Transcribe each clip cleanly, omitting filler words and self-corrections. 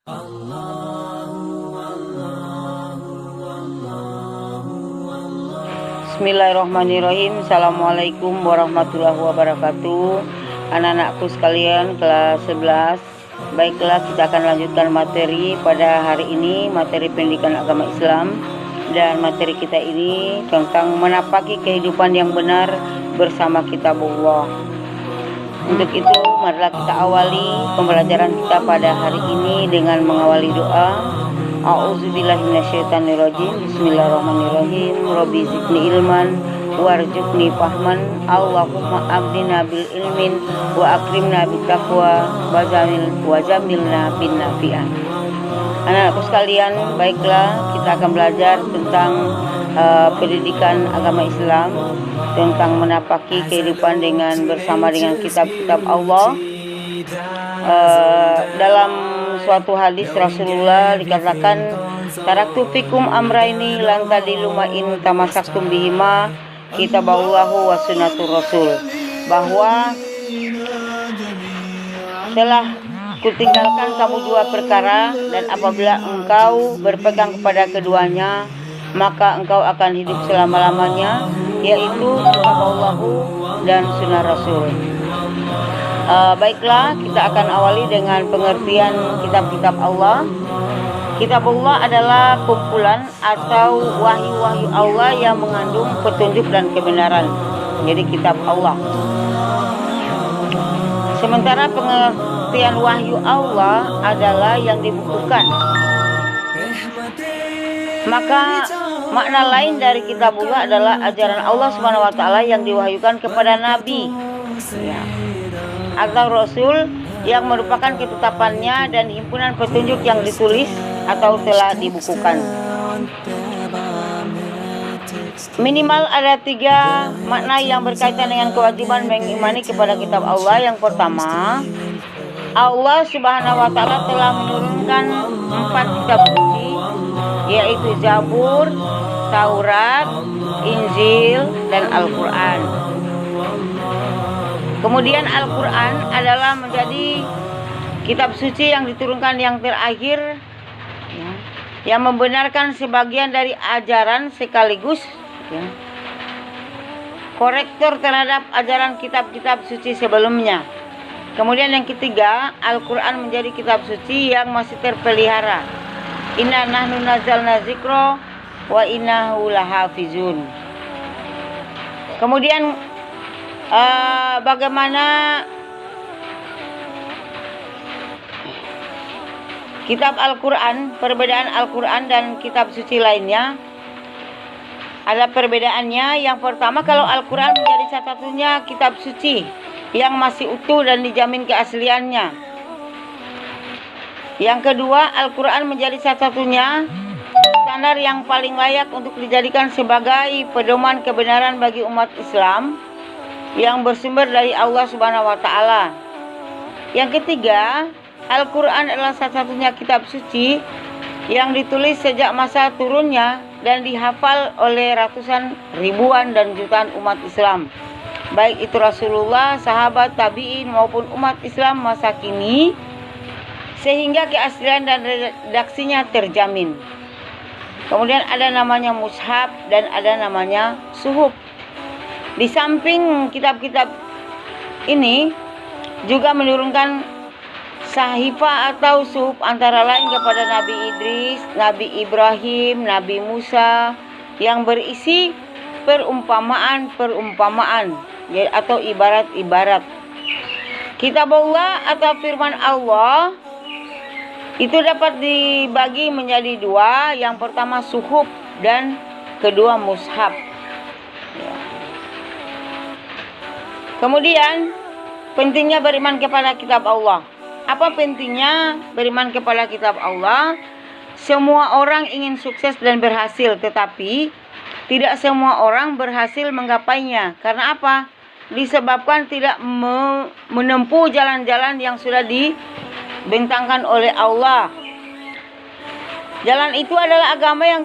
Bismillahirrahmanirrahim. Assalamualaikum warahmatullahi wabarakatuh. Anak-anakku sekalian kelas 11. Baiklah, kita akan lanjutkan materi pada hari ini, materi pendidikan agama Islam. Dan materi kita ini tentang menapaki kehidupan yang benar bersama kitabullah. Untuk itu, marilah kita awali pembelajaran kita pada hari ini dengan mengawali doa. A'udzubillahi minasyaitonirrajim. Bismillahirrahmanirrahim. Rabbi zidni ilman warzuqni fahman. Allahumma aghnina bil ilmin wa akrimna bit taqwa wa jamilna bin nafi'ah. Anak-anakku sekalian, baiklah, kita akan belajar tentang pendidikan agama Islam, tentang menapaki kehidupan bersama dengan kitab-kitab Allah. Dalam suatu hadis Rasulullah dikatakan, taraktu fikum amraini lan tadilu ma in tamassaktum bihima, kitaballahu wa sunnatur rasul, bahwa telah kutinggalkan kamu dua perkara, dan apabila engkau berpegang kepada keduanya, maka engkau akan hidup selama-lamanya, yaitu kitaballahu dan sunnah rasul. Baiklah, kita akan awali dengan pengertian kitab-kitab Allah. Kitabullah adalah kumpulan atau wahyu-wahyu Allah yang mengandung petunjuk dan kebenaran. Jadi kitab Allah. Sementara pengertian wahyu Allah adalah yang dibukukan. Maka makna lain dari kitabullah adalah ajaran Allah Subhanahu wa taala yang diwahyukan kepada nabi, ya, atau rasul, yang merupakan ketetapannya dan himpunan petunjuk yang ditulis atau telah dibukukan. Minimal ada 3 makna yang berkaitan dengan kewajiban mengimani kepada kitab Allah. Yang pertama, Allah Subhanahu wa taala telah menurunkan 4 kitab suci, yaitu Zabur, Taurat, Injil, dan Al-Quran. Kemudian Al-Quran adalah menjadi kitab suci yang diturunkan yang terakhir, ya, yang membenarkan sebagian dari ajaran sekaligus, ya, korektor terhadap ajaran kitab-kitab suci sebelumnya. Kemudian yang ketiga, Al-Quran menjadi kitab suci yang masih terpelihara. Inna nahnu nazzalna dzikra wa innahu lahafizun. Kemudian bagaimana kitab Al-Quran, perbedaan Al-Quran dan kitab suci lainnya? Ada perbedaannya. Yang pertama, kalau Al-Quran menjadi satu-satunya kitab suci yang masih utuh dan dijamin keasliannya. Yang kedua, Al-Quran menjadi satu-satunya standar yang paling layak untuk dijadikan sebagai pedoman kebenaran bagi umat Islam yang bersumber dari Allah Subhanahu wa taala. Yang ketiga, Al-Quran adalah satu-satunya kitab suci yang ditulis sejak masa turunnya dan dihafal oleh ratusan, ribuan, dan jutaan umat Islam, baik itu Rasulullah, sahabat, tabi'in, maupun umat Islam masa kini, sehingga keaslian dan redaksinya terjamin. Kemudian ada namanya mushaf dan ada namanya suhuf. Di samping kitab-kitab ini juga menurunkan sahifah atau suhuf antara lain kepada Nabi Idris, Nabi Ibrahim, Nabi Musa, yang berisi perumpamaan-perumpamaan atau ibarat-ibarat. Kitabullah atau firman Allah itu dapat dibagi menjadi 2. Yang pertama suhuf dan kedua mushaf. Kemudian pentingnya beriman kepada kitab Allah. Apa pentingnya beriman kepada kitab Allah? Semua orang ingin sukses dan berhasil, tetapi tidak semua orang berhasil menggapainya. Karena apa? Disebabkan tidak menempuh jalan-jalan yang sudah dibentangkan oleh Allah. Jalan itu adalah agama yang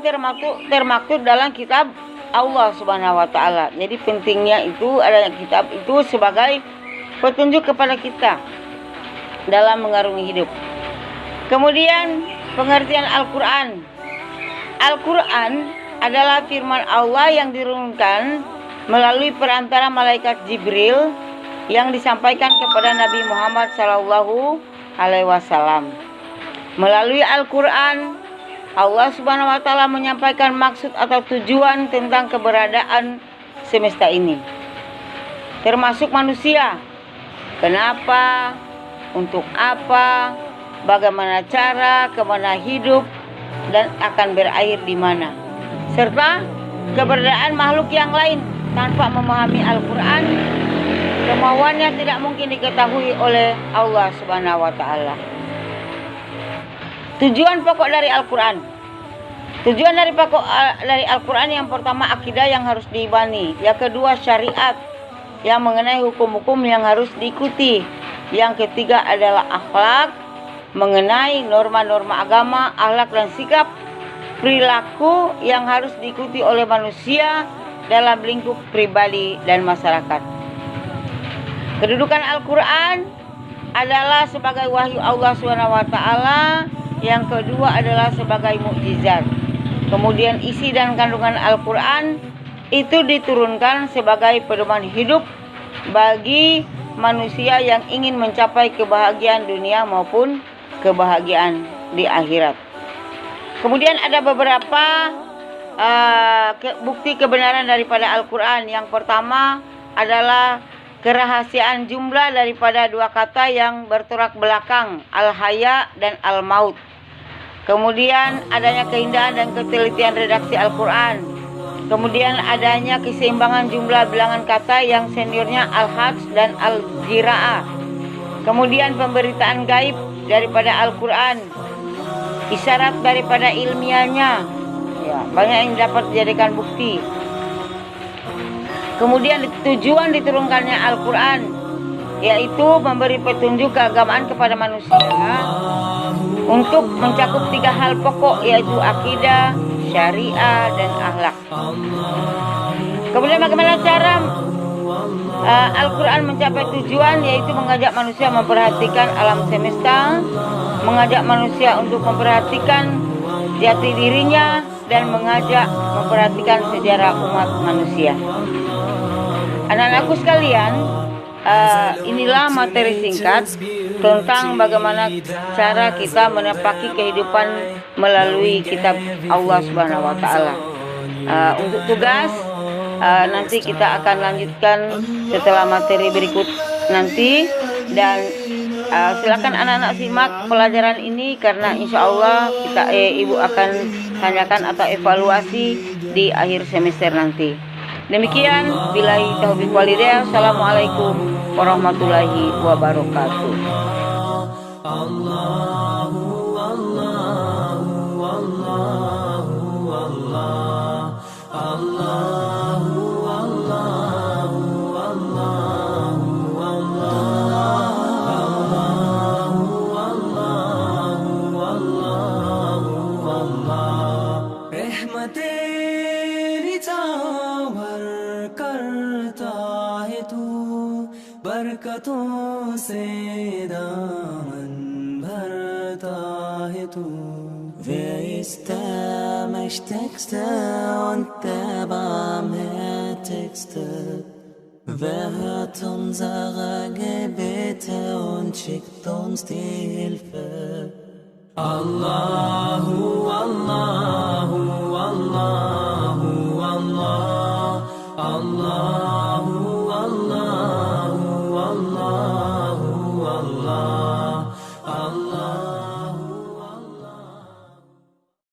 termaktub dalam kitab Allah Subhanahu wa taala. Jadi pentingnya itu adanya kitab itu sebagai petunjuk kepada kita dalam mengarungi hidup. Kemudian pengertian Al-Quran. Al-Quran adalah firman Allah yang diturunkan melalui perantara malaikat Jibril yang disampaikan kepada Nabi Muhammad SAW. Melalui Al-Quran, Allah Subhanahu wa Ta'ala menyampaikan maksud atau tujuan tentang keberadaan semesta ini, termasuk manusia. Kenapa, untuk apa, bagaimana cara, kemana hidup, dan akan berakhir di mana, serta keberadaan makhluk yang lain. Tanpa memahami Al-Quran, kemauannya tidak mungkin diketahui oleh Allah Subhanahu wa Ta'ala. Tujuan pokok dari Al-Quran. Tujuan dari Al-Quran yang pertama akidah yang harus diimani, yang kedua syariat yang mengenai hukum-hukum yang harus diikuti, yang ketiga adalah akhlak mengenai norma-norma agama, akhlak dan sikap perilaku yang harus diikuti oleh manusia dalam lingkup pribadi dan masyarakat. Kedudukan Al-Quran adalah sebagai wahyu Allah SWT, yang kedua adalah sebagai mukjizat. Kemudian isi dan kandungan Al-Quran itu diturunkan sebagai pedoman hidup bagi manusia yang ingin mencapai kebahagiaan dunia maupun kebahagiaan di akhirat. Kemudian ada beberapa bukti kebenaran daripada Al-Quran. Yang pertama adalah kerahasiaan jumlah daripada dua kata yang bertolak belakang, al-haya dan al-maut. Kemudian adanya keindahan dan ketelitian redaksi Al-Quran. Kemudian adanya keseimbangan jumlah bilangan kata yang seniornya al-hajj dan al-jira'ah. Kemudian pemberitaan gaib daripada Al-Quran, isyarat daripada ilmiahnya, ya, banyak yang dapat dijadikan bukti. Kemudian tujuan diturunkannya Al-Quran yaitu memberi petunjuk keagamaan kepada manusia untuk mencakup 3 hal pokok, yaitu akidah, syariah, dan akhlak. Kemudian bagaimana cara Al-Quran mencapai tujuan, yaitu mengajak manusia memperhatikan alam semesta, mengajak manusia untuk memperhatikan jati dirinya, dan mengajak memperhatikan sejarah umat manusia. Anak-anakku sekalian, inilah materi singkat tentang bagaimana cara kita menepaki kehidupan melalui kitab Allah Subhanahu wa Ta'ala. Untuk tugas nanti kita akan lanjutkan setelah materi berikut nanti, dan silakan anak-anak simak pelajaran ini karena insya Allah ibu akan tanyakan atau evaluasi di akhir semester nanti. Demikian, billahi taufiq walhidayah. Assalamualaikum warahmatullahi wabarakatuh. बरकतों से दामन भरता है तू. Wer ist der Mächtigste und der Barmherzigste? Wer hört unsere Gebete und schickt uns die Hilfe? Allahu, Allahu, Allahu, Allah, Allahu, Allahu, Allahu, Allah, Allah.